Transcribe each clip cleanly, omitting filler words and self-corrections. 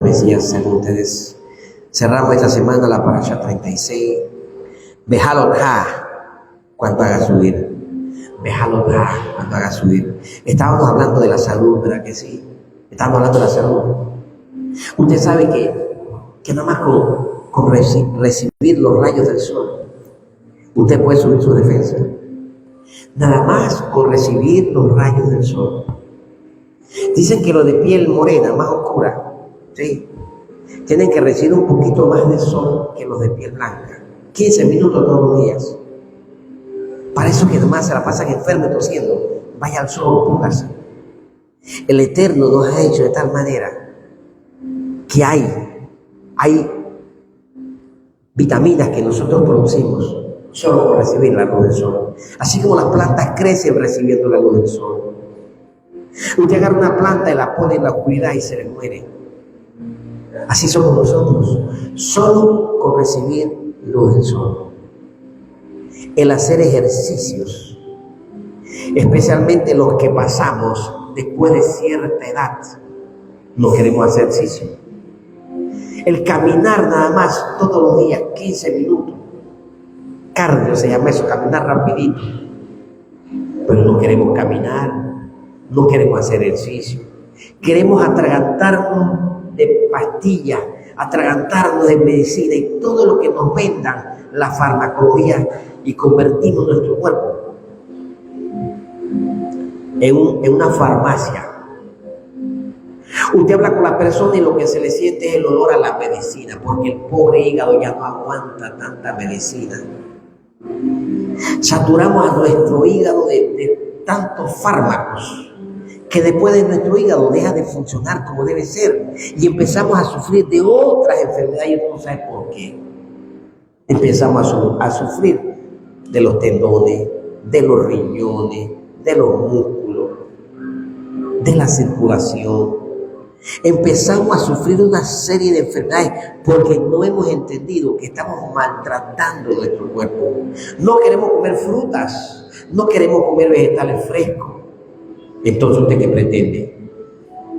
Mesías, según ustedes. Cerramos esta semana la parasha 36. Bejalotá, cuando haga subir. Bejalotá, cuando haga subir. Estábamos hablando de la salud, ¿verdad que sí? Estábamos hablando de la salud. Usted sabe que nada más con recibir los rayos del sol, usted puede subir su defensa. Nada más con recibir los rayos del sol. Dicen que los de piel morena, más oscura, ¿sí?, tienen que recibir un poquito más de sol que los de piel blanca. 15 minutos todos los días. Para eso que nomás se la pasan enfermos tosiendo, vaya al sol, póngase. El Eterno nos ha hecho de tal manera que hay vitaminas que nosotros producimos solo por recibir la luz del sol. Así como las plantas crecen recibiendo la luz del sol. Usted agarra una planta y la pone en la oscuridad y se le muere. Así somos nosotros, solo con recibir luz del sol. El hacer ejercicios, especialmente los que pasamos después de cierta edad, no queremos hacer ejercicio. El caminar nada más todos los días, 15 minutos. Cardio se llama eso, caminar rapidito. Pero no queremos caminar, no queremos hacer ejercicio. Queremos atragantarnos de pastillas, atragantarnos de medicina y todo lo que nos vendan la farmacología y convertimos nuestro cuerpo en una farmacia. Usted habla con la persona y lo que se le siente es el olor a la medicina, porque el pobre hígado ya no aguanta tanta medicina. Saturamos a nuestro hígado de tantos fármacos que después de nuestro hígado deja de funcionar como debe ser y empezamos a sufrir de otras enfermedades y uno no sabe por qué. Empezamos a sufrir de los tendones, de los riñones, de los músculos, de la circulación. Empezamos a sufrir una serie de enfermedades porque no hemos entendido que estamos maltratando nuestro cuerpo. No queremos comer frutas, no queremos comer vegetales frescos. Entonces, ¿usted qué pretende?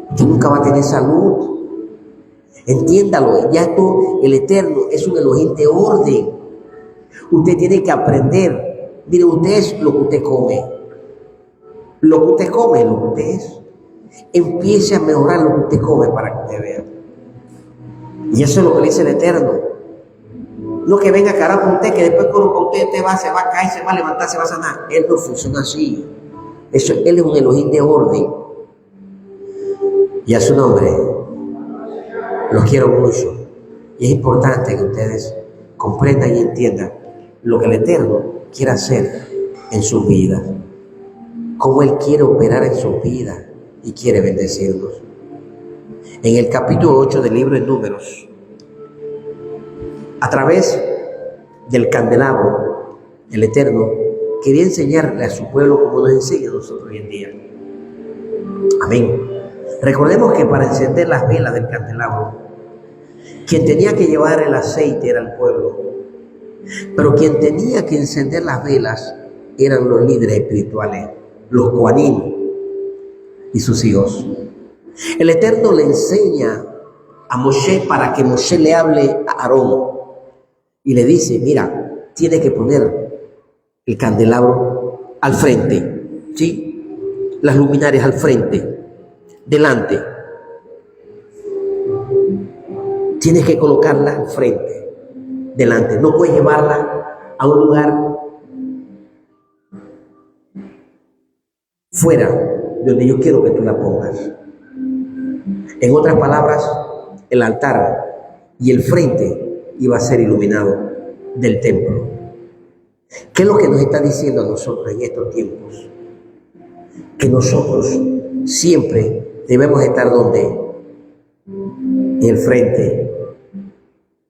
Usted nunca va a tener salud. Entiéndalo, ya esto, el Eterno es un Elohim de orden. Usted tiene que aprender. Mire, usted es lo que usted come. Lo que usted come es lo que usted es. Empiece a mejorar lo que usted come para que usted vea. Y eso es lo que le dice el Eterno. No que venga a cargar con usted, que después con usted se va a caer, se va a levantar, se va a sanar. Él no funciona así. Eso, él es un Elohim de orden. Y a su nombre, los quiero mucho. Y es importante que ustedes comprendan y entiendan lo que el Eterno quiere hacer en sus vidas. Cómo Él quiere operar en sus vidas y quiere bendecirlos. En el capítulo 8 del libro de Números, a través del candelabro, el Eterno quería enseñarle a su pueblo como nos enseña a nosotros hoy en día. Amén. Recordemos que para encender las velas del candelabro, quien tenía que llevar el aceite era el pueblo, pero quien tenía que encender las velas eran los líderes espirituales, los Kohanim y sus hijos. El Eterno le enseña a Moshe para que Moshe le hable a Aarón y le dice: mira, tiene que poner el candelabro al frente, ¿sí? Las luminarias al frente, delante. Tienes que colocarla al frente, delante. No puedes llevarla a un lugar fuera de donde yo quiero que tú la pongas. En otras palabras, el altar y el frente iba a ser iluminado del templo. ¿Qué es lo que nos está diciendo a nosotros en estos tiempos? Que nosotros siempre debemos estar donde? En el frente.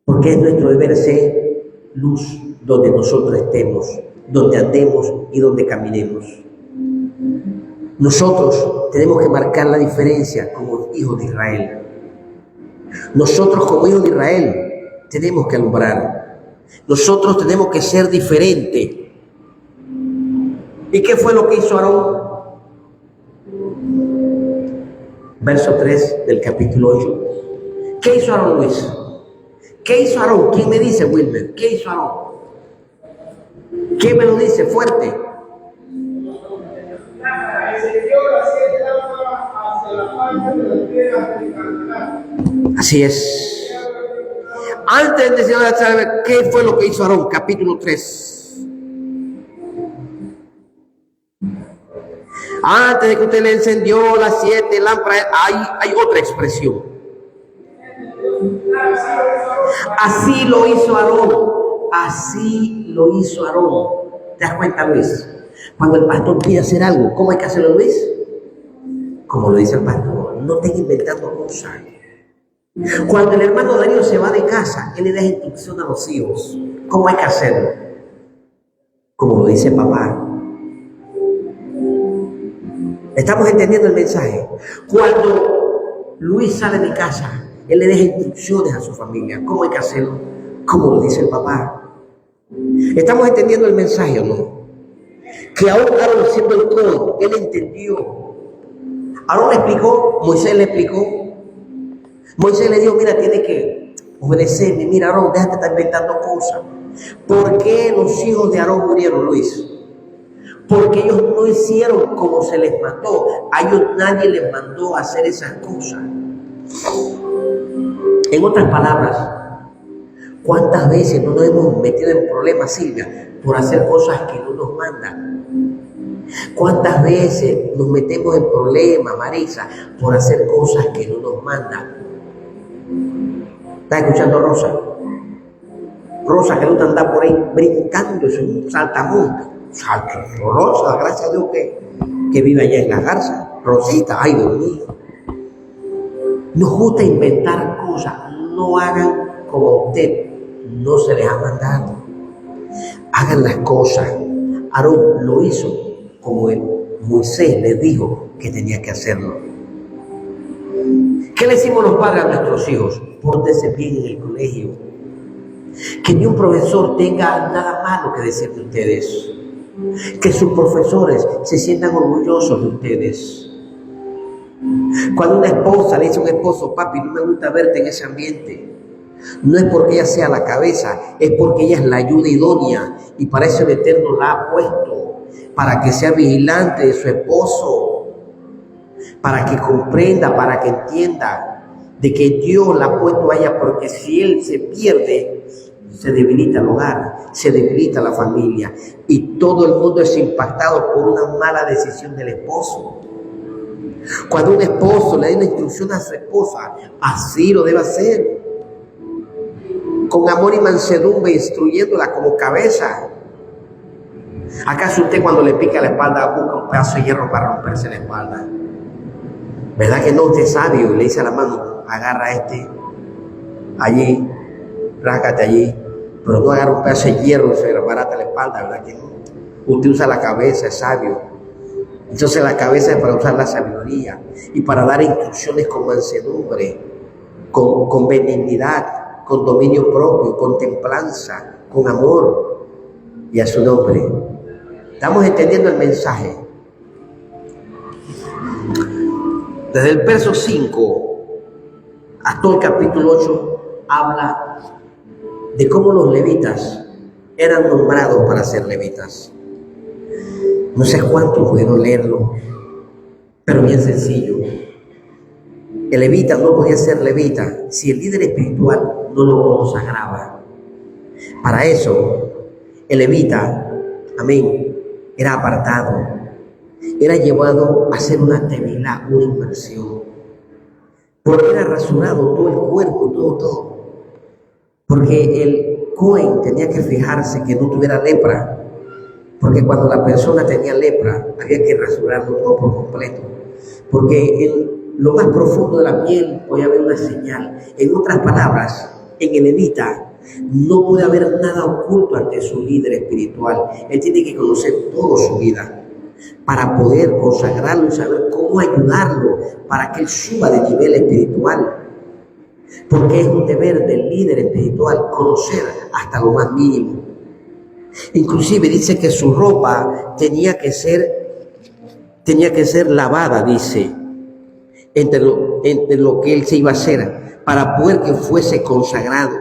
Porque es nuestro deber ser luz donde nosotros estemos, donde andemos y donde caminemos. Nosotros tenemos que marcar la diferencia como hijos de Israel. Nosotros como hijos de Israel tenemos que alumbrar. Nosotros tenemos que ser diferentes. ¿Y qué fue lo que hizo Aarón? Verso 3 del capítulo 8. ¿Qué hizo Aarón, Luis? ¿Qué hizo Aarón? ¿Quién me dice, Wilmer? ¿Qué hizo Aarón? ¿Quién me lo dice fuerte? Así es. Antes de decir, ¿qué fue lo que hizo Aarón? Capítulo 3. Antes de que usted le encendió las 7 lámparas, hay otra expresión. Así lo hizo Aarón. Así lo hizo Aarón. ¿Te das cuenta, Luis? Cuando el pastor quiere hacer algo, ¿cómo hay que hacerlo, Luis? Como lo dice el pastor, no estén inventando cosas. Cuando el hermano Darío se va de casa, él le da instrucción a los hijos. ¿Cómo hay que hacerlo? Como lo dice papá. ¿Estamos entendiendo el mensaje? Cuando Luis sale de casa, él le deja instrucciones a su familia. ¿Cómo hay que hacerlo? Como lo dice el papá. ¿Estamos entendiendo el mensaje o no? Que aún Aarón, siendo el codo, él entendió. Aarón le explicó, Moisés le explicó. Moisés le dijo, mira, tienes que obedecerme. Mira, Aarón, déjate de estar inventando cosas. ¿Por qué los hijos de Aarón murieron, Luis? Porque ellos no hicieron como se les mandó. A ellos nadie les mandó a hacer esas cosas. En otras palabras, ¿cuántas veces no nos hemos metido en problemas, Silvia, por hacer cosas que no nos mandan? ¿Cuántas veces nos metemos en problemas, Marisa, por hacer cosas que no nos mandan? ¿Estás escuchando, Rosa? Rosa, que no te anda por ahí brincando, es un saltamontes. Rosa, gracias a Dios que vive allá en la Garza. Rosita, ay Dios mío. Nos gusta inventar cosas. No hagan como usted no se les ha mandado. Hagan las cosas. Aarón lo hizo como Moisés les dijo que tenía que hacerlo. ¿Qué le decimos los padres a nuestros hijos? Pórtense bien en el colegio. Que ni un profesor tenga nada malo que decir de ustedes. Que sus profesores se sientan orgullosos de ustedes. Cuando una esposa le dice a un esposo, papi, no me gusta verte en ese ambiente, no es porque ella sea la cabeza, es porque ella es la ayuda idónea y para eso el Eterno la ha puesto, para que sea vigilante de su esposo, para que comprenda, para que entienda de que Dios la ha puesto a ella, porque si él se pierde, se debilita el hogar, se debilita la familia y todo el mundo es impactado por una mala decisión del esposo. Cuando un esposo le da una instrucción a su esposa, así lo debe hacer, con amor y mansedumbre, instruyéndola como cabeza. ¿Acaso usted cuando le pica la espalda busca un pedazo de hierro para romperse la espalda? ¿Verdad que no? Usted es sabio y le dice a la mano, agarra allí, rácate allí, pero no agarra un pedazo de hierro y se barata la espalda, ¿verdad que no? Usted usa la cabeza, es sabio. Entonces la cabeza es para usar la sabiduría y para dar instrucciones con mansedumbre, con benignidad, con dominio propio, con templanza, con amor y a su nombre. ¿Estamos entendiendo el mensaje? Desde el verso 5 hasta el capítulo 8 habla de cómo los levitas eran nombrados para ser levitas. No sé cuántos pudieron leerlo, pero bien sencillo. El levita no podía ser levita si el líder espiritual no lo consagraba. Para eso, el levita, amén, era apartado, era llevado a hacer una tevilá, una inmersión, porque era rasurado todo el cuerpo, todo. Porque el Cohen tenía que fijarse que no tuviera lepra, porque cuando la persona tenía lepra había que rasurarlo todo por completo, porque en lo más profundo de la piel podía haber una señal. En otras palabras, en el levita no puede haber nada oculto ante su líder espiritual. Él tiene que conocer toda su vida para poder consagrarlo y saber cómo ayudarlo para que él suba de nivel espiritual. Porque es un deber del líder espiritual conocer hasta lo más mínimo. Inclusive dice que su ropa tenía que ser lavada, dice, entre lo que él se iba a hacer, para poder que fuese consagrado.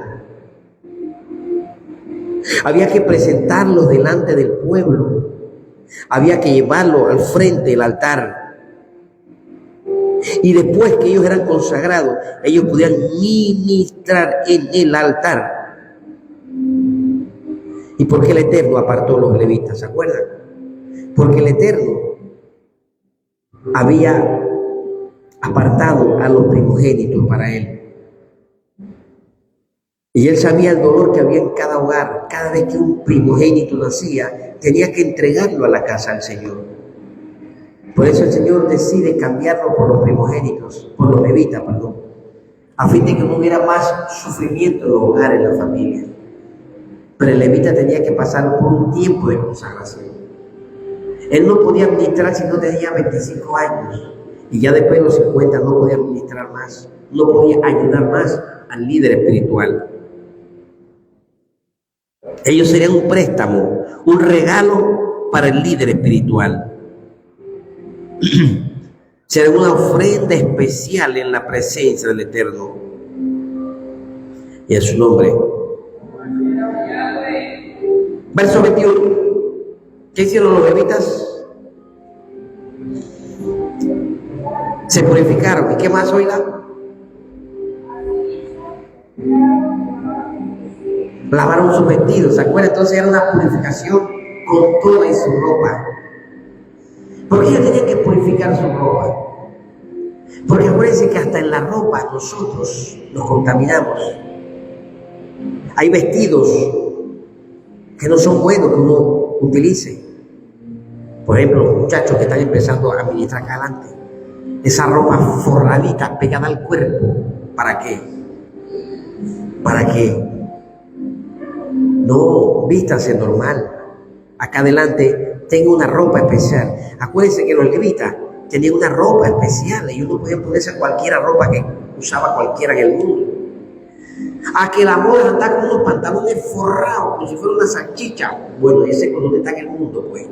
Había que presentarlo delante del pueblo. Había que llevarlo al frente del altar. Y después que ellos eran consagrados, ellos podían ministrar en el altar. ¿Y por qué el Eterno apartó a los levitas? ¿Se acuerdan? Porque el Eterno había apartado a los primogénitos para él. Y él sabía el dolor que había en cada hogar. Cada vez que un primogénito nacía, tenía que entregarlo a la casa del Señor. Por eso el Señor decide cambiarlo por los primogénitos, por los levitas, perdón, a fin de que no hubiera más sufrimiento en los hogares, en la familia. Pero el levita tenía que pasar por un tiempo de consagración. Él no podía administrar si no tenía 25 años. Y ya después de los 50 no podía administrar más. No podía ayudar más al líder espiritual. Ellos serían un préstamo, un regalo para el líder espiritual. Será una ofrenda especial en la presencia del Eterno. Y en su nombre. Verso 21. ¿Qué hicieron los levitas? Se purificaron. ¿Y qué más, oiga? Lavaron sus vestidos. ¿Se acuerdan? Entonces era una purificación con toda su ropa. ¿Por qué ellos tenían que purificar su ropa? Porque acuérdense que hasta en la ropa nosotros nos contaminamos. Hay vestidos que no son buenos que uno utilice. Por ejemplo, los muchachos que están empezando a ministrar acá adelante. Esa ropa forradita, pegada al cuerpo. ¿Para qué? Para que no vístanse normal. Acá adelante tengo una ropa especial. Acuérdense que los levitas tenían una ropa especial. Ellos no podían ponerse cualquier ropa que usaba cualquiera en el mundo. A que la moda anda con unos pantalones forrados, como si fuera una salchicha. Bueno, ese cuando usted está en el mundo, pues.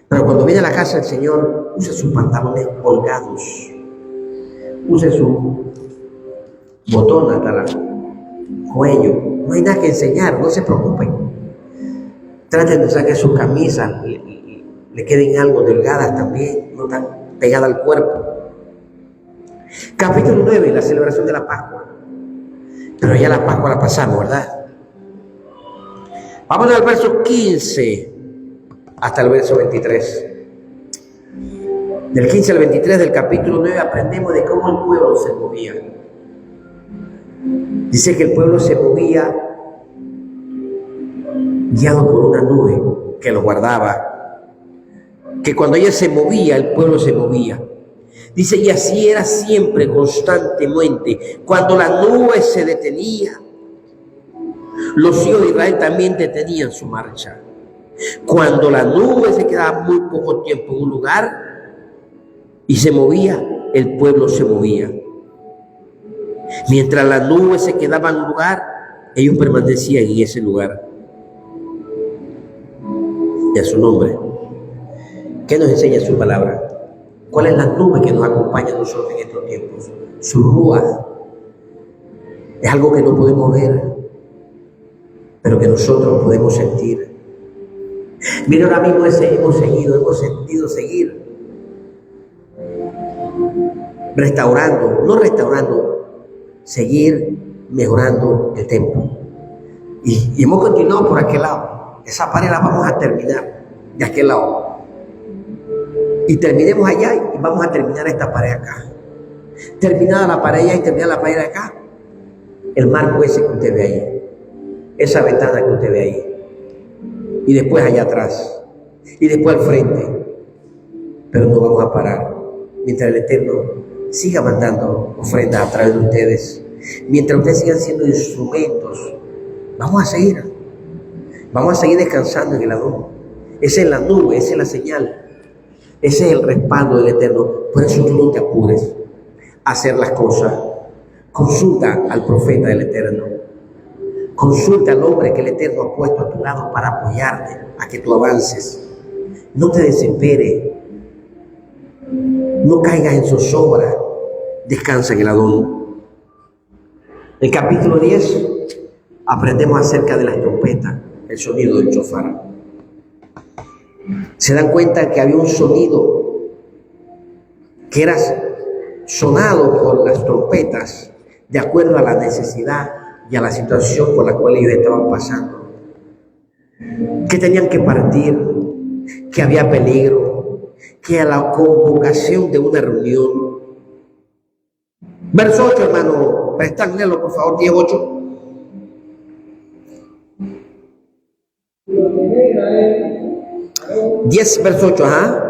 Pero cuando viene a la casa del Señor, use sus pantalones holgados. Use su botón hasta el cuello. No hay nada que enseñar, no se preocupen. Traten de usar que sus camisas le queden algo delgadas también, no tan pegadas al cuerpo. Capítulo 9, la celebración de la Pascua. Pero ya la Pascua la pasamos, ¿verdad? Vamos al verso 15 hasta el verso 23. Del 15 al 23 del capítulo 9 aprendemos de cómo el pueblo se movía. Dice que el pueblo se movía guiado por una nube que lo guardaba. Que cuando ella se movía, el pueblo se movía. Dice, y así era siempre, constantemente. Cuando la nube se detenía, los hijos de Israel también detenían su marcha. Cuando la nube se quedaba muy poco tiempo en un lugar y se movía, el pueblo se movía. Mientras la nube se quedaba en un lugar, ellos permanecían en ese lugar. Y a su nombre. ¿Qué nos enseña su palabra? ¿Cuál es la nube que nos acompaña a nosotros en estos tiempos? Su ruaj. Es algo que no podemos ver, pero que nosotros podemos sentir. Mira, ahora mismo hemos sentido seguir seguir mejorando el templo. Y hemos continuado por aquel lado. Esa pared la vamos a terminar de aquel lado. Y terminemos allá y vamos a terminar esta pared acá. Terminada la pared allá y terminada la pared acá, el marco ese que usted ve ahí, esa ventana que usted ve ahí, y después allá atrás, y después al frente. Pero no vamos a parar mientras el Eterno siga mandando ofrendas a través de ustedes. Mientras ustedes sigan siendo instrumentos, vamos a seguir descansando en el Adón. Esa es la nube, esa es la señal. Ese es el respaldo del Eterno. Por eso tú no te apures a hacer las cosas. Consulta al profeta del Eterno. Consulta al hombre que el Eterno ha puesto a tu lado para apoyarte a que tú avances. No te desesperes. No caigas en zozobra. Descansa en el Adón. El capítulo 10 aprendemos acerca de las trompetas, el sonido del shofar. Se dan cuenta que había un sonido que era sonado por las trompetas de acuerdo a la necesidad y a la situación por la cual ellos estaban pasando. Que tenían que partir, que había peligro, que a la convocación de una reunión. Verso 8, hermano, prestan, léelo por favor, 10:8. Verso 8, ajá.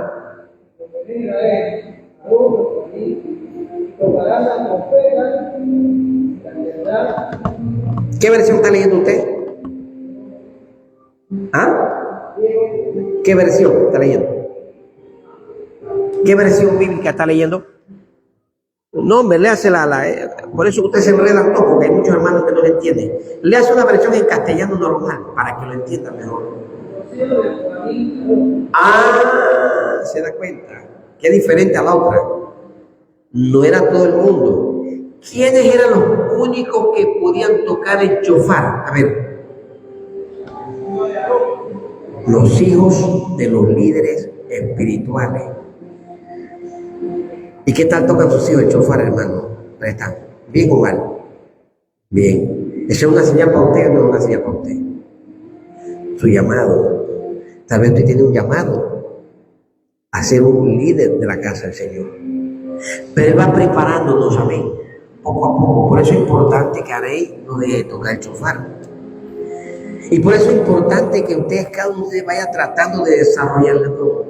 ¿Qué versión está leyendo usted? ¿Ah? ¿Qué versión está leyendo? ¿Qué versión bíblica está leyendo? No, hombre, léase por eso usted se enreda todo, porque hay muchos hermanos que no lo entienden. Léase una versión en castellano normal, para que lo entiendan mejor. Ah, se da cuenta, que es diferente a la otra. No era todo el mundo. ¿Quiénes eran los únicos que podían tocar el shofar? A ver. Los hijos de los líderes espirituales. ¿Y qué tal tocan sus hijos el shofar, hermano? Ahí están. ¿Bien o mal? Bien. ¿Esa es una señal para usted o no es una señal para usted? Su llamado. Tal vez usted tiene un llamado a ser un líder de la casa del Señor. Pero Él va preparándonos, amén, poco a poco. Por eso es importante que Arey no deje de tocar el shofar. Y por eso es importante que ustedes, cada uno de ustedes, vaya tratando de desarrollarlo todo.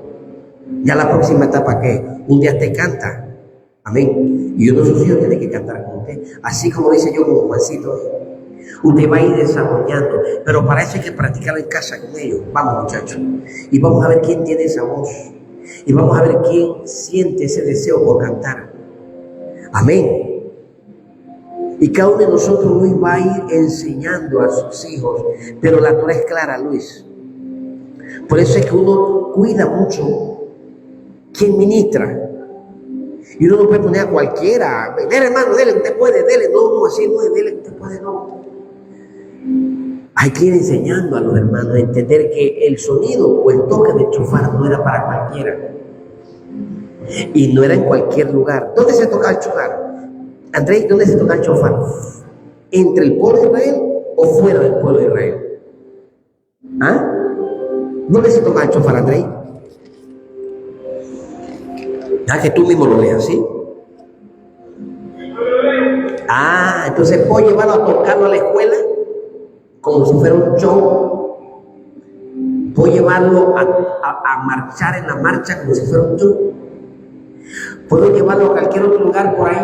Ya la próxima etapa, que un día te canta, amén, y uno de sus hijos tiene que cantar con usted, así como dice yo como Juancito. Usted va a ir desarrollando, pero para eso hay que practicarlo en casa con ellos. Vamos, muchachos, y vamos a ver quién tiene esa voz, y vamos a ver quién siente ese deseo por cantar. Amén. Y cada uno de nosotros, Luis, va a ir enseñando a sus hijos, pero la Torah es clara, Luis. Por eso es que uno cuida mucho quién ministra. Y uno no puede poner a cualquiera. Dele, hermano, dele, usted puede, dele. No, así no es, dele, usted puede, no. Hay que ir enseñando a los hermanos a entender que el sonido o el toque del shofar no era para cualquiera. Y no era en cualquier lugar. ¿Dónde se toca el shofar? Andrés, ¿dónde se toca el shofar? ¿Entre el pueblo de Israel o fuera del pueblo de Israel? ¿Ah? ¿Dónde se toca el shofar, Andrés? Ah, que tú mismo lo leas, ¿sí? Ah, entonces puedo llevarlo a tocarlo a la escuela como si fuera un show. Puedo llevarlo a marchar en la marcha como si fuera un show. Puedo llevarlo a cualquier otro lugar por ahí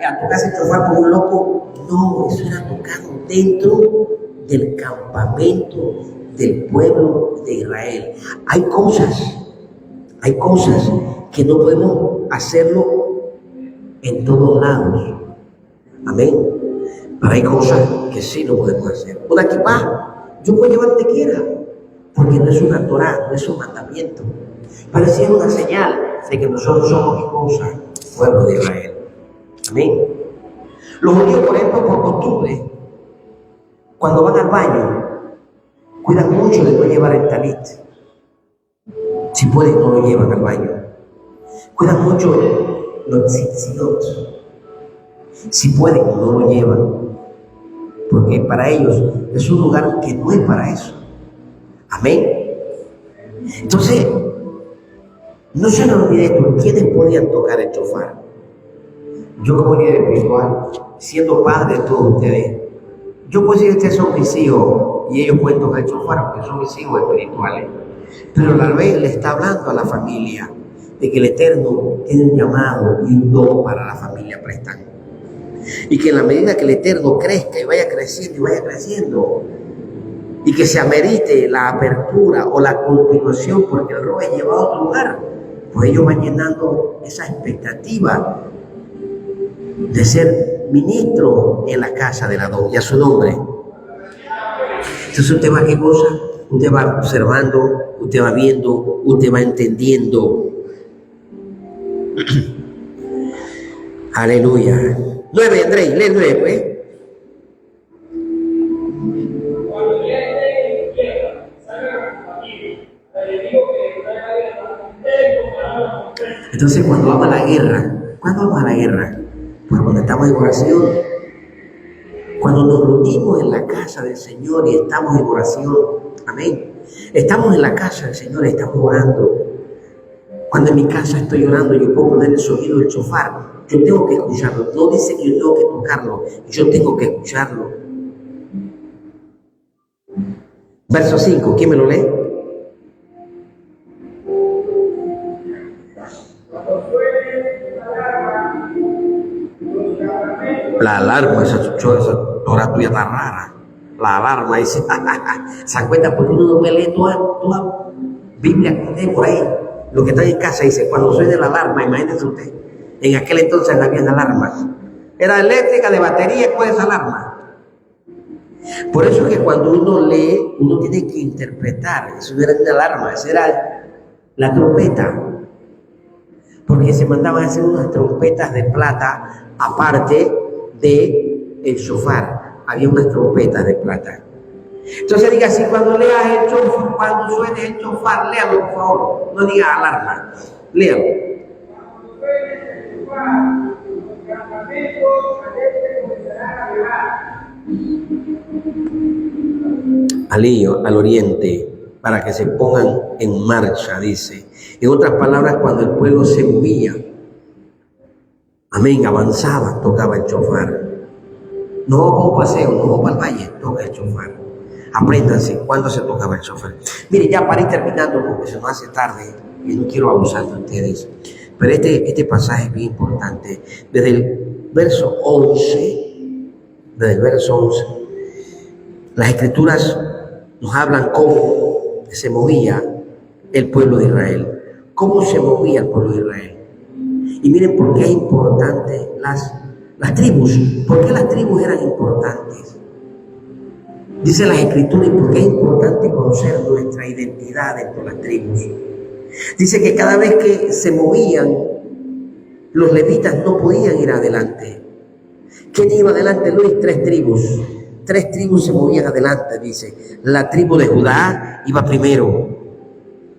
a tocarse el shofar como un loco. No, eso era tocado dentro del campamento del pueblo de Israel. Hay cosas que no podemos hacerlo en todos lados. Amén. Pero hay cosas que sí no podemos hacer. Una kipá, yo puedo llevar donde quiera, porque no es una Torah, no es un mandamiento. Pero sí es una señal de que nosotros somos esposa, pueblo de Israel. Amén. Los judíos, por ejemplo, por costumbre, cuando van al baño, cuidan mucho de no llevar el talit. Si pueden, no lo llevan al baño. Cuidan mucho los tzitzit. Si pueden, no lo llevan. Porque para ellos es un lugar que no es para eso. Amén. Entonces, no se nos olvide esto. ¿Quiénes podían tocar el shofar? Yo, como líder espiritual, siendo padre de todos ustedes, yo puedo decir que ustedes son mis hijos y ellos pueden tocar el shofar porque son mis hijos espirituales. Pero a la vez le está hablando a la familia de que el Eterno tiene un llamado y un don para la familia Prestan. Y que en la medida que el Eterno crezca y vaya creciendo, y que se amerite la apertura o la continuación porque el robo es llevado a otro lugar, pues ellos van llenando esa expectativa de ser ministro en la casa del Adón y a su nombre. Entonces usted va, ¿qué cosa? Usted va observando, usted va viendo, usted va entendiendo. Aleluya. 9, Andrés, lee 9, pues. Entonces cuando vamos a la guerra, ¿cuándo vamos a la guerra? Pues cuando estamos en oración, cuando nos reunimos en la casa del Señor y estamos en oración, amén. Estamos en la casa del Señor y estamos orando. Cuando en mi casa estoy orando, yo puedo poner el sonido del shofar. Yo tengo que escucharlo. No dice que yo tengo que tocarlo, yo tengo que escucharlo. Verso 5, ¿quién me lo lee? La alarma, esa hora tuya está rara. La alarma dice, ¿se dan cuenta por qué uno no pelea toda Biblia que tiene por ahí? Lo que está en casa dice, cuando suene la alarma, imagínense usted, en aquel entonces no había alarmas. Era eléctrica, de batería, ¿cuál es alarma? Por eso es que cuando uno lee, uno tiene que interpretar. Eso no era una alarma, esa era la trompeta. Porque se mandaban a hacer unas trompetas de plata aparte de el shofar. Había unas trompetas de plata. Entonces diga así, cuando leas el shofar, cuando suene el shofar, léalo por favor. No diga alarma, léalo. Cuando suene el shofar, los campamentos al comenzarán a velar. Al oriente, para que se pongan en marcha, dice. En otras palabras, cuando el pueblo se movía, amén, avanzaba, tocaba el shofar. No vamos para un paseo, no vamos para el valle, toca el shofar. Apréndanse cuándo se tocaba el shofar. Mire, ya para ir terminando, porque se nos hace tarde y no quiero abusar de ustedes, pero este pasaje es bien importante. Desde el verso 11, las Escrituras nos hablan cómo se movía el pueblo de Israel. Cómo se movía el pueblo de Israel. Y miren por qué es importante las tribus. ¿Por qué las tribus eran importantes? Dice las Escrituras, y por qué es importante conocer nuestra identidad dentro de las tribus. Dice que cada vez que se movían, los levitas no podían ir adelante. ¿Quién iba adelante, Luis? 3 tribus. 3 tribus se movían adelante, dice. La tribu de Judá iba primero.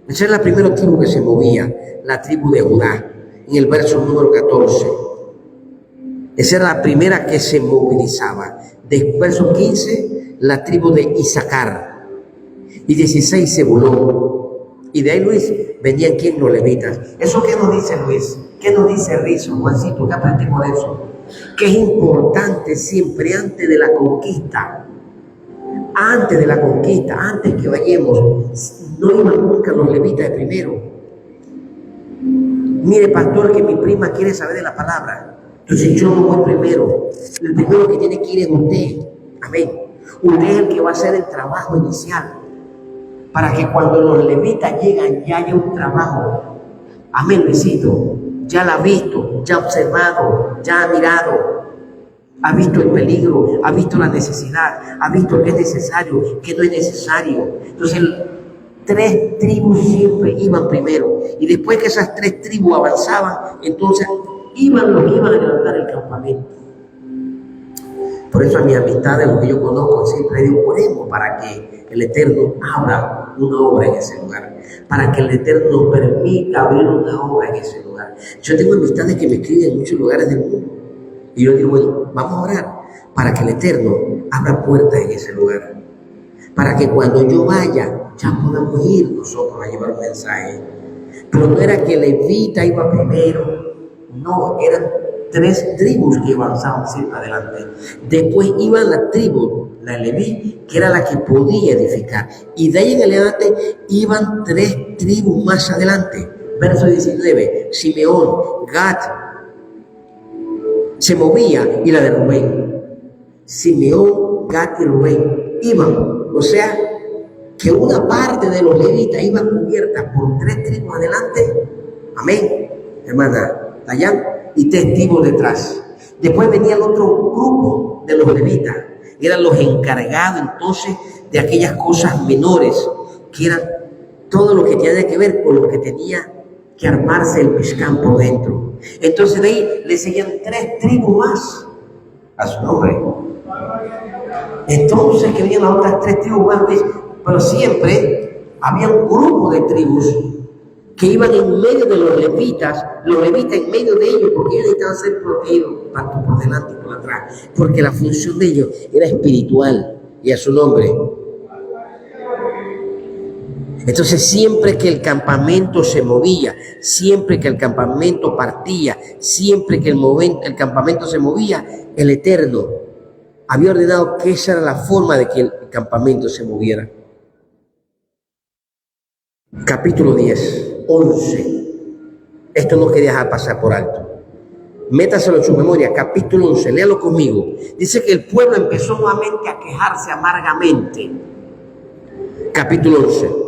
Esa era la primera tribu que se movía, la tribu de Judá, en el verso número 14. Esa era la primera que se movilizaba. Después, verso 15, la tribu de Isaacar. Y 16, Zebulón. Y de ahí, Luis, venían ¿quién? Los levitas. ¿Eso qué nos dice, Luis? ¿Qué nos dice Rizo? Juancito, ¿qué aprendimos de eso? Que es importante siempre antes de la conquista. Antes de la conquista, antes que vayamos, no iban nunca los levitas de primero. Mire, pastor, que mi prima quiere saber de la palabra. Entonces yo no voy primero. El primero que tiene que ir es usted. Amén. Usted es el que va a hacer el trabajo inicial. Para que cuando los levitas llegan ya haya un trabajo. Amén, Luisito. Ya la ha visto, ya ha observado, ya ha mirado. Ha visto el peligro, ha visto la necesidad, ha visto que es necesario, que no es necesario. Entonces, 3 tribus siempre iban primero. Y después que esas 3 tribus avanzaban, entonces iban los que iban a levantar el campamento. Por eso a mis amistades, los que yo conozco, siempre digo, oremos para que el Eterno abra una obra en ese lugar. Para que el Eterno nos permita abrir una obra en ese lugar. Yo tengo amistades que me escriben en muchos lugares del mundo. Y yo digo, bueno, vamos a orar para que el Eterno abra puertas en ese lugar. Para que cuando yo vaya, ya podamos ir nosotros a llevar un mensaje. Pero no era que levita iba primero. No, eran 3 tribus que avanzaban siempre adelante. Después iban las tribus, la Leví, que era la que podía edificar. Y de ahí en adelante iban 3 tribus más adelante. Verso 19, Simeón, Gad, se movía, y la de Rubén. Simeón, Gad y Rubén iban. O sea, que una parte de los levitas iba cubierta por 3 tribus adelante. Amén, hermana Dayan, y 3 tribus detrás. Después venía el otro grupo de los levitas. Eran los encargados entonces de aquellas cosas menores, que eran todo lo que tenía que ver con lo que tenía que armarse el Mishkan por dentro. Entonces de ahí le seguían 3 tribus más a su nombre. Entonces que venían las otras 3 tribus más, pero siempre había un grupo de tribus que iban en medio de los levitas en medio de ellos, porque ellos necesitaban ser protegidos, tanto por delante como por atrás, porque la función de ellos era espiritual, y a su nombre. Entonces, siempre que el campamento se movía, siempre que el campamento partía, siempre que el campamento se movía, el Eterno había ordenado que esa era la forma de que el campamento se moviera. Capítulo 10, 11. Esto no quería dejar pasar por alto. Métaselo en su memoria, capítulo 11, léalo conmigo. Dice que el pueblo empezó nuevamente a quejarse amargamente. Capítulo 11.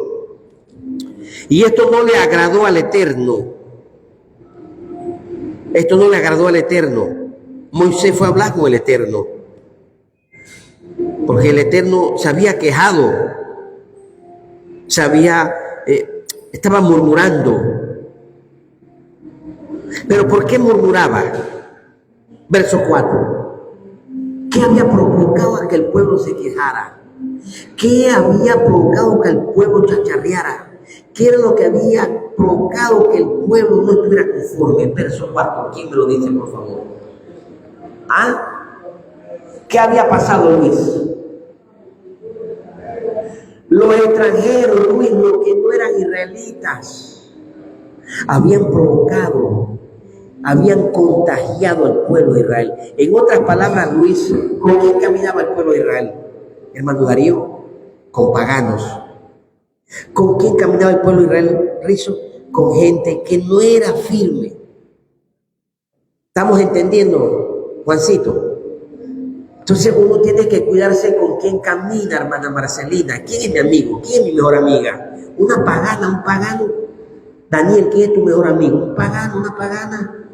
Y esto no le agradó al Eterno. Esto no le agradó al Eterno. Moisés fue a hablar con el Eterno, porque el Eterno se había quejado, estaba murmurando. ¿Pero por qué murmuraba? Verso 4. ¿Qué había provocado a que el pueblo se quejara? ¿Qué había provocado que el pueblo chacharreara? ¿Qué era lo que había provocado que el pueblo no estuviera conforme? Verso 4. ¿Quién me lo dice, por favor? ¿Ah? ¿Qué había pasado, Luis? Los extranjeros, Luis, los que no eran israelitas, habían provocado, habían contagiado al pueblo de Israel. En otras palabras, Luis, ¿con quién caminaba el pueblo de Israel? Hermano Darío, con paganos. ¿Con quién caminaba el pueblo de Israel, Rizo? Con gente que no era firme. ¿Estamos entendiendo, Juancito? Entonces uno tiene que cuidarse con quién camina, hermana Marcelina. ¿Quién es mi amigo? ¿Quién es mi mejor amiga? ¿Una pagana, un pagano? Daniel, ¿quién es tu mejor amigo? ¿Un pagano, una pagana?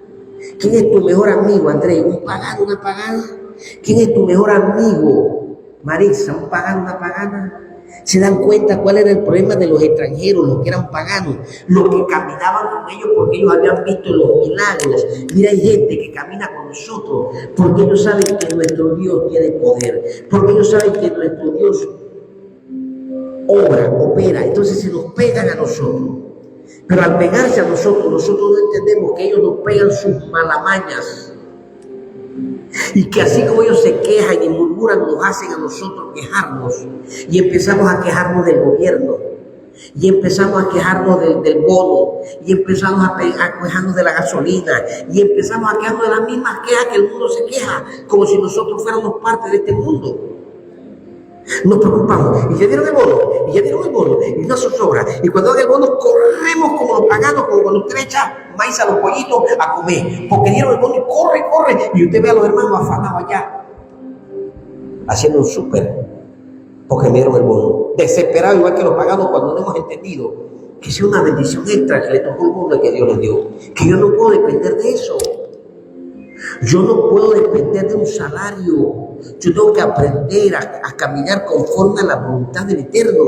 ¿Quién es tu mejor amigo, Andrés? ¿Un pagano, una pagana? ¿Quién es tu mejor amigo, Marisa? ¿Un pagano, una pagana? ¿Se dan cuenta cuál era el problema de los extranjeros, los que eran paganos, los que caminaban con ellos porque ellos habían visto los milagros? Mira, hay gente que camina con nosotros porque ellos saben que nuestro Dios tiene poder, porque ellos saben que nuestro Dios obra, opera. Entonces se nos pegan a nosotros. Pero al pegarse a nosotros no entendemos que ellos nos pegan sus malamañas. Y que así como ellos se quejan y murmuran, nos hacen a nosotros quejarnos. Y empezamos a quejarnos del gobierno. Y empezamos a quejarnos del bono. Y empezamos a quejarnos de la gasolina. Y empezamos a quejarnos de las mismas quejas que el mundo se queja. Como si nosotros fuéramos parte de este mundo. Nos preocupamos. Y ya dieron el bono. Y ya dieron el bono. Y no zozobra. Y cuando dan el bono, corremos como los paganos, como cuando usted echa maíz a los pollitos a comer. Porque dieron el bono y corre, corre. Y usted ve a los hermanos afanados allá, haciendo un súper, porque me dieron el bono. Desesperado, igual que los paganos, cuando no hemos entendido que sea una bendición extra que le tocó el bono que Dios les dio. Que yo no puedo depender de eso. Yo no puedo depender de un salario. Yo tengo que aprender a caminar conforme a la voluntad del Eterno.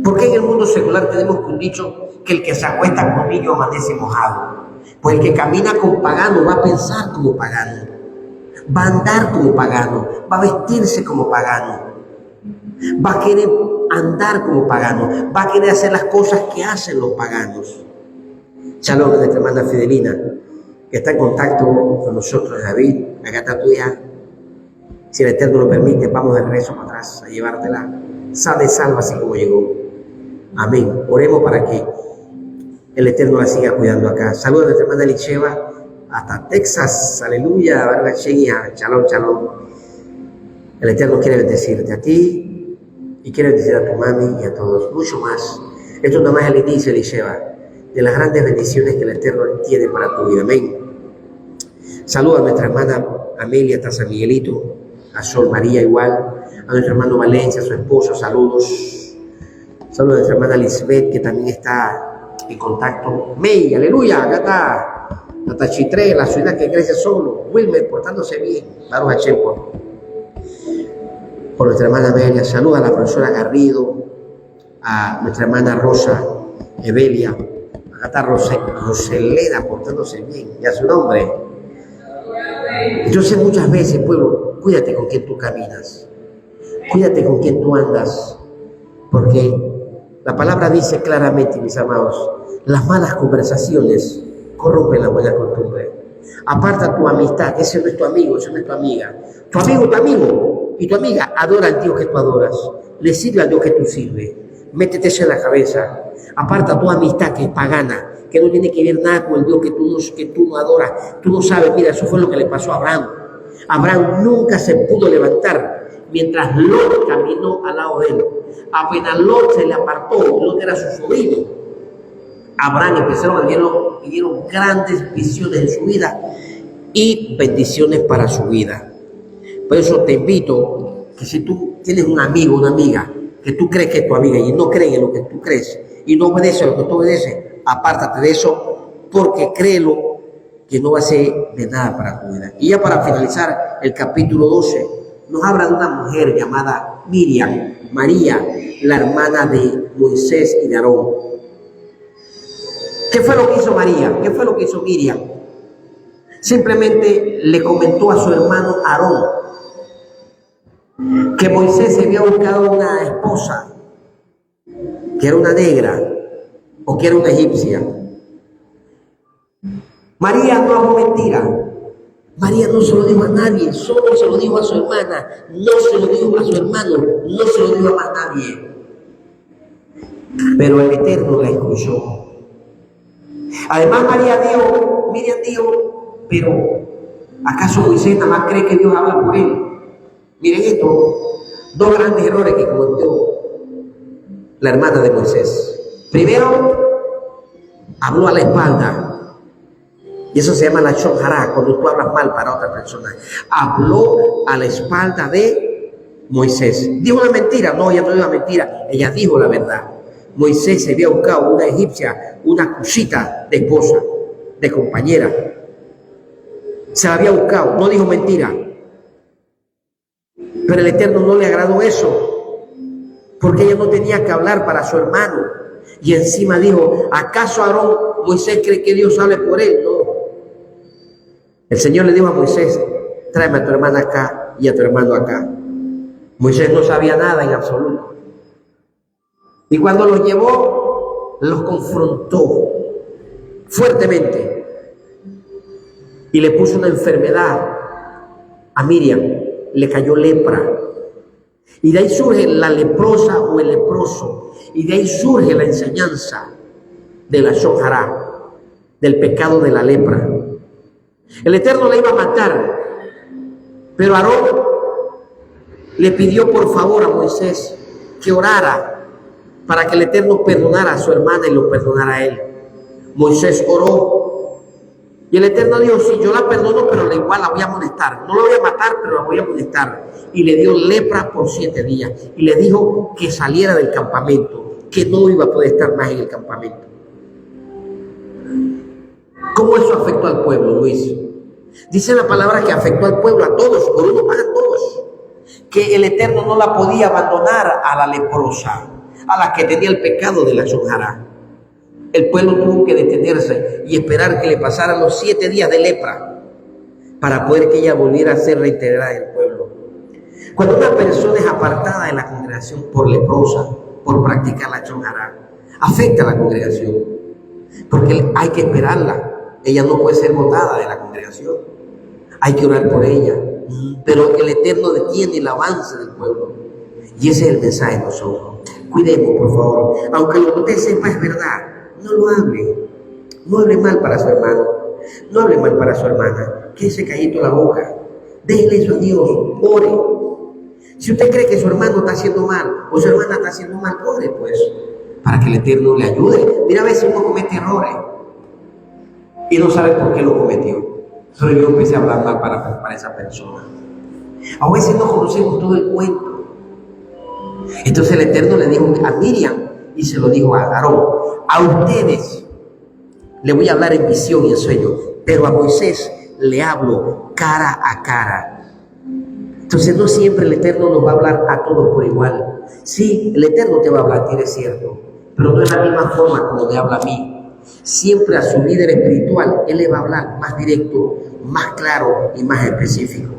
Porque en el mundo secular tenemos un dicho que el que se acuesta con niño amanece mojado. Pues el que camina con pagano va a pensar como pagano, va a andar como pagano, va a vestirse como pagano, va a querer andar como pagano, va a querer hacer las cosas que hacen los paganos. Shalom, nuestra hermana Fidelina, que está en contacto con nosotros, David. Acá está tu hija. Si el Eterno lo permite, vamos de regreso para atrás a llevártela sana y salva así como llegó. Amén. Oremos para que el Eterno la siga cuidando acá. Saludos a nuestra hermana Licheva hasta Texas. Aleluya. Shalom, shalom. El Eterno quiere bendecirte a ti y quiere bendecir a tu mami y a todos. Mucho más. Esto nada más es el inicio, Licheva, de las grandes bendiciones que el Eterno tiene para tu vida. Amén. Saludos a nuestra hermana Amelia hasta San Miguelito, a Sol María igual, a nuestro hermano Valencia, a su esposo, saludos. Saludos a nuestra hermana Lisbeth, que también está en contacto. May, aleluya, acá está. Hasta Chitré, la ciudad que crece solo. Wilmer, portándose bien. Baruch Hashem por nuestra hermana Amelia. Saludos a la profesora Garrido, a nuestra hermana Rosa Evelia. Acá está Roselena, portándose bien. Y a su nombre. Yo sé muchas veces, pueblo, cuídate con quien tú caminas. Cuídate con quien tú andas. Porque La palabra dice claramente, mis amados, las malas conversaciones corrompen la buena costumbre. Aparta tu amistad, ese no es tu amigo, esa no es tu amiga. Tu amigo y tu amiga adora al Dios que tú adoras, le sirve al Dios que tú sirves. Métete eso en la cabeza. Aparta tu amistad que es pagana, que no tiene que ver nada con el Dios que tú no adoras. Tú no sabes, mira, eso fue lo que le pasó a Abraham. Abraham nunca se pudo levantar mientras Lot caminó al lado de él. Apenas Lot se le apartó, Lot era su sobrino. Abraham empezaron a vivieron grandes visiones en su vida y bendiciones para su vida. Por eso te invito que si tú tienes un amigo, una amiga, que tú crees que es tu amiga y no cree en lo que tú crees y no obedece a lo que tú obedeces, apártate de eso, porque créelo que no va a ser de nada para tu vida. Y ya para finalizar, el capítulo 12 nos habla de una mujer llamada Miriam, María, la hermana de Moisés y de Aarón. ¿Qué fue lo que hizo María? ¿Qué fue lo que hizo Miriam? Simplemente le comentó a su hermano Aarón que Moisés se había buscado una esposa, que era una negra o que era una egipcia. María no habló mentira. María no se lo dijo a nadie, solo se lo dijo a su hermana, no se lo dijo a su hermano, no se lo dijo a más nadie. Pero el Eterno la escuchó. Además Miriam dijo, pero ¿acaso Moisés nada más cree que Dios habla por él? Miren esto, dos grandes errores que cometió la hermana de Moisés. Primero, habló a la espalda. Y eso se llama la shon hara, cuando tú hablas mal para otra persona. Habló a la espalda de Moisés. ¿Dijo una mentira? No, ella no dijo una mentira. Ella dijo la verdad. Moisés se había buscado una egipcia, una cosita de esposa, de compañera. Se la había buscado, no dijo mentira. Pero el Eterno no le agradó eso, porque ella no tenía que hablar para su hermano. Y encima dijo, ¿acaso Aarón, Moisés cree que Dios hable por él? No. El Señor le dijo a Moisés, tráeme a tu hermana acá y a tu hermano acá. Moisés no sabía nada en absoluto. Y cuando los llevó, los confrontó fuertemente y le puso una enfermedad a Miriam, le cayó lepra. Y de ahí surge la leprosa o el leproso. Y de ahí surge la enseñanza de la shon hara, del pecado de la lepra. El Eterno la iba a matar, pero Aarón le pidió por favor a Moisés que orara para que el Eterno perdonara a su hermana y lo perdonara a él. Moisés oró y el Eterno dijo, sí, yo la perdono, pero igual la voy a molestar. No la voy a matar, pero la voy a molestar. Y le dio lepra por 7 días y le dijo que saliera del campamento, que no iba a poder estar más en el campamento. ¿Cómo eso afectó al pueblo, Luis? Dice la palabra que afectó al pueblo, a todos, por uno pagan todos. Que el Eterno no la podía abandonar a la leprosa, a la que tenía el pecado de la shon hara. El pueblo tuvo que detenerse y esperar que le pasaran los 7 días de lepra para poder que ella volviera a ser reintegrada en el pueblo. Cuando una persona es apartada de la congregación por leprosa, por practicar la shon hara, afecta a la congregación, porque hay que esperarla. Ella no puede ser botada de la congregación. Hay que orar por ella. Pero el Eterno detiene el avance del pueblo. Y ese es el mensaje de nosotros. Cuidemos, por favor. Aunque lo que usted sepa es verdad, no lo hable. No hable mal para su hermano. No hable mal para su hermana. Quédese calladito la boca. Déjele eso a Dios. Ore. Si usted cree que su hermano está haciendo mal o su hermana está haciendo mal, ore pues. Para que el Eterno le ayude. Mira, a veces uno comete errores y no sabe por qué lo cometió. Pero yo empecé a hablar mal para esa persona. A veces no conocemos todo el cuento. Entonces el Eterno le dijo a Miriam y se lo dijo a Aarón: a ustedes le voy a hablar en visión y en sueño, pero a Moisés le hablo cara a cara. Entonces no siempre el Eterno nos va a hablar a todos por igual. Sí, el Eterno te va a hablar, es cierto, pero no es la misma forma como te habla a mí. Siempre a su líder espiritual, él le va a hablar más directo, más claro y más específico.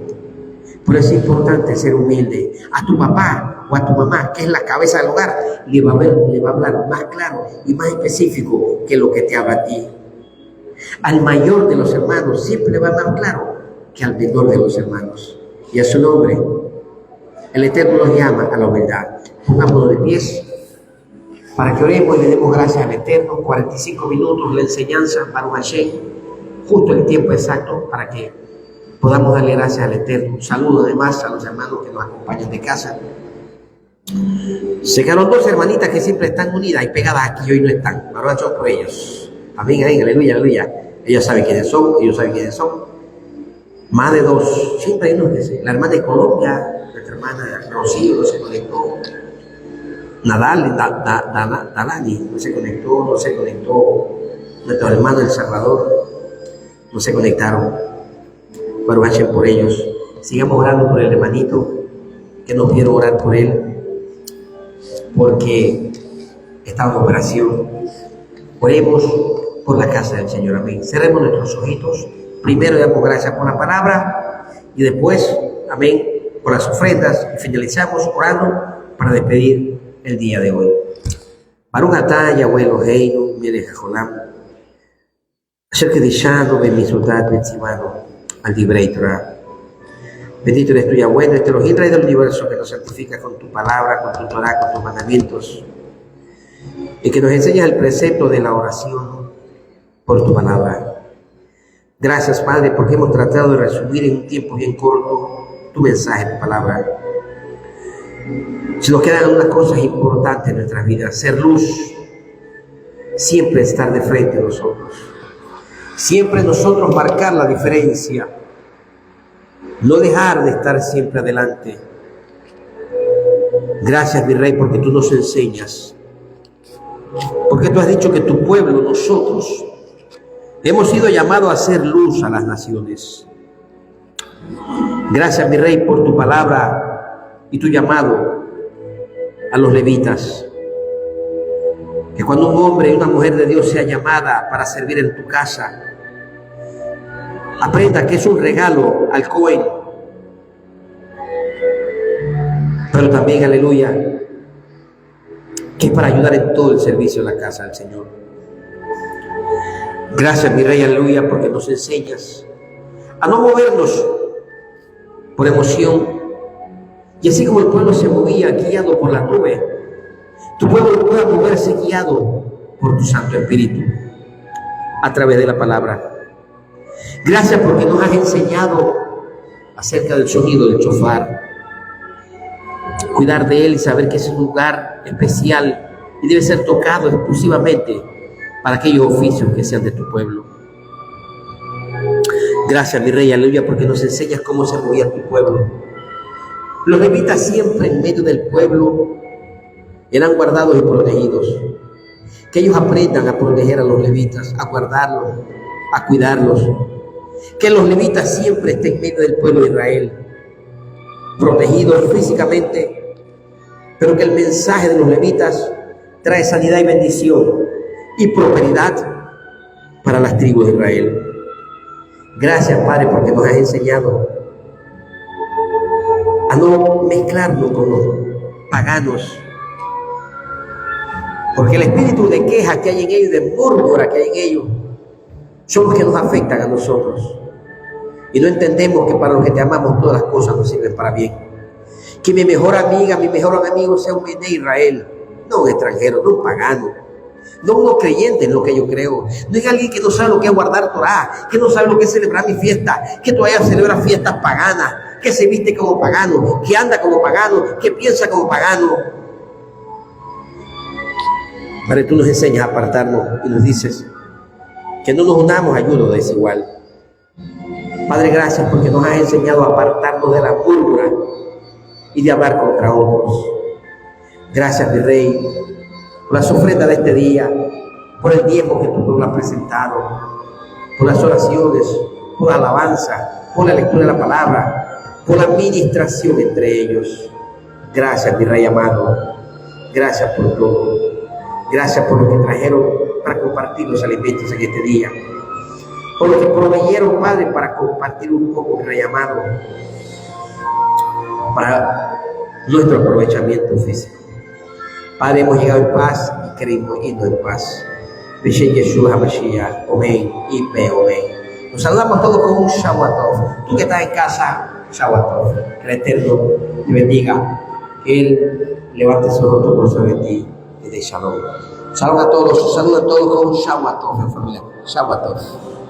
Por eso es importante ser humilde. A tu papá o o a tu mamá, que es la cabeza del hogar, le va a hablar más claro y más específico que lo que te habla a ti. Al mayor de los hermanos siempre va más claro que al menor de los hermanos. Y a su nombre, el Eterno nos llama a la humildad. Pongámonos de pies para que oremos y le demos gracias al Eterno. 45 minutos la enseñanza para un Hashem, justo el tiempo exacto para que podamos darle gracias al Eterno. Un saludo además a los hermanos que nos acompañan de casa. Se quedaron dos hermanitas que siempre están unidas y pegadas aquí y hoy no están. Ahora yo por ellos. Amén, amén, aleluya, aleluya. Ellos saben quiénes son, ellos saben quiénes son. Más de dos, siempre hay unos que se. La hermana de Colombia, nuestra hermana Rocío no se conectó. Dalani no se conectó. Nuestro hermano El Salvador no se conectaron. Pero vayan por ellos. Sigamos orando por el hermanito que no quiero orar por él porque estaba en operación. Oremos por la casa del Señor. Amén. Cerremos nuestros ojitos. Primero damos gracias por la palabra y después, amén, por las ofrendas. Y finalizamos orando para despedir el día de hoy. Baruch atah Yahweh Eloheinu melech haolam asher kedishanu bemitzvotav betzivanu al divrei Torah. Bendito eres tú, Yahweh, nuestro Elohim, Rey del universo, que nos santifica con tu palabra, con tu Torah, con tus mandamientos, y que nos enseñas el precepto de la oración por tu palabra. Gracias, Padre, porque hemos tratado de resumir en un tiempo bien corto tu mensaje, tu palabra. Si nos quedan unas cosas importantes en nuestras vidas: ser luz, siempre estar de frente a nosotros, siempre nosotros marcar la diferencia, no dejar de estar siempre adelante. Gracias, mi Rey, porque tú nos enseñas, porque tú has dicho que tu pueblo, nosotros, hemos sido llamados a hacer luz a las naciones. Gracias, mi Rey, por tu palabra y tu llamado a los levitas. Que cuando un hombre y una mujer de Dios sea llamada para servir en tu casa, aprenda que es un regalo al Cohen, pero también, aleluya, que es para ayudar en todo el servicio de la casa del Señor. Gracias, mi Rey, aleluya, porque nos enseñas a no movernos por emoción. Y así como el pueblo se movía guiado por la nube, tu pueblo pueda moverse guiado por tu Santo Espíritu a través de la palabra. Gracias porque nos has enseñado acerca del sonido del shofar, cuidar de él y saber que es un lugar especial y debe ser tocado exclusivamente para aquellos oficios que sean de tu pueblo. Gracias, mi Rey, aleluya, porque nos enseñas cómo se movía tu pueblo. Los levitas siempre en medio del pueblo eran guardados y protegidos. Que ellos aprendan a proteger a los levitas, a guardarlos, a cuidarlos. Que los levitas siempre estén en medio del pueblo de Israel, protegidos físicamente, pero que el mensaje de los levitas trae sanidad y bendición y prosperidad para las tribus de Israel. Gracias, Padre, porque nos has enseñado a no mezclarnos con los paganos, porque el espíritu de queja que hay en ellos, de murmura que hay en ellos, son los que nos afectan a nosotros. Y no entendemos que para los que te amamos todas las cosas nos sirven para bien. Que mi mejor amiga, mi mejor amigo sea un Bene Israel, no un extranjero, no un pagano, no uno creyente en lo que yo creo, no es alguien que no sabe lo que es guardar Torah, que no sabe lo que es celebrar mi fiesta, que todavía celebra fiestas paganas, que se viste como pagano, que anda como pagano, que piensa como pagano. Padre, tú nos enseñas a apartarnos y nos dices que no nos unamos a ayuno desigual. Padre, gracias porque nos has enseñado a apartarnos de la murmura y de hablar contra otros. Gracias, mi Rey, por las ofrendas de este día, por el tiempo que tú nos has presentado, por las oraciones, por la alabanza, por la lectura de la palabra, por la administración entre ellos. Gracias, mi Rey amado. Gracias por todo. Gracias por lo que trajeron para compartir los alimentos en este día. Por lo que proveyeron, Padre, para compartir un poco, mi Rey amado. Para nuestro aprovechamiento físico. Padre, hemos llegado en paz y queremos irnos en paz. Beshen Yeshua HaMashiach, Omen, Ipe, Omen. Nos saludamos todos con un Shavuot. Tú que estás en casa, Shavuot. Que el Eterno te bendiga. Que Él levante su rostro por sobre ti y de Shalom. Saludos a todos con un Shavuot, familia. Shavuot.